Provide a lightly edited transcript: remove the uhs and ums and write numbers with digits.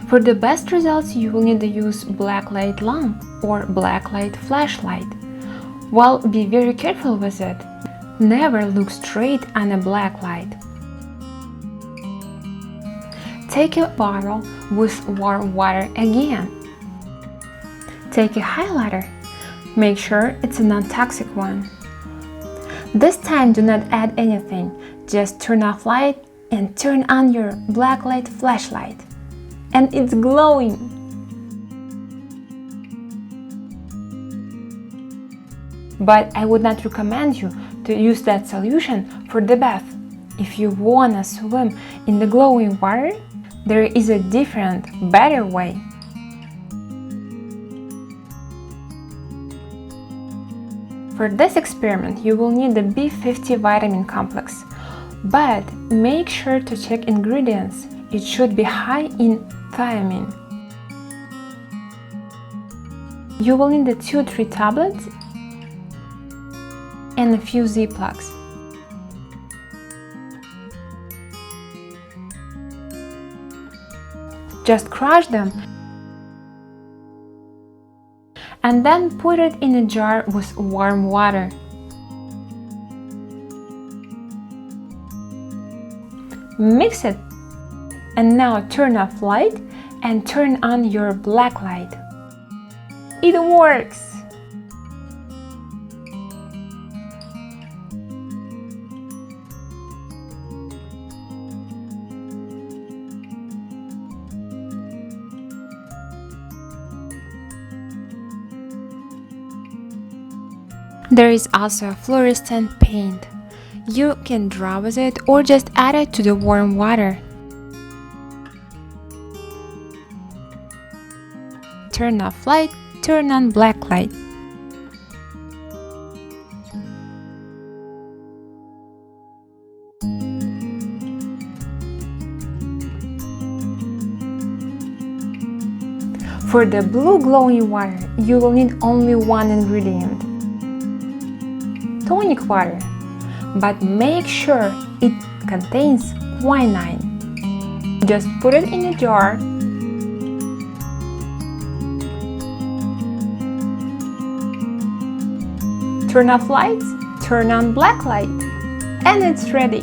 For the best results, you will need to use black light lamp or black light flashlight. Well, be very careful with it. Never look straight on a black light. Take a bottle with warm water again. Take a highlighter. Make sure it's a non-toxic one. This time do not add anything, just turn off light and turn on your black light flashlight. And it's glowing! But I would not recommend you to use that solution for the bath. If you wanna swim in the glowing water, there is a different, better way. For this experiment, you will need the B50 vitamin complex, but make sure to check ingredients. It should be high in thiamine. You will need the 2-3 tablets and a few Ziplocs. Just crush them and then put it in a jar with warm water. Mix it and now turn off light and turn on your black light. It works! There is also a fluorescent paint. You can draw with it or just add it to the warm water. Turn off light, turn on black light. For the blue glowing water, you will need only one ingredient: tonic water, but make sure it contains quinine. Just put it in a jar, turn off lights, turn on black light, and it's ready.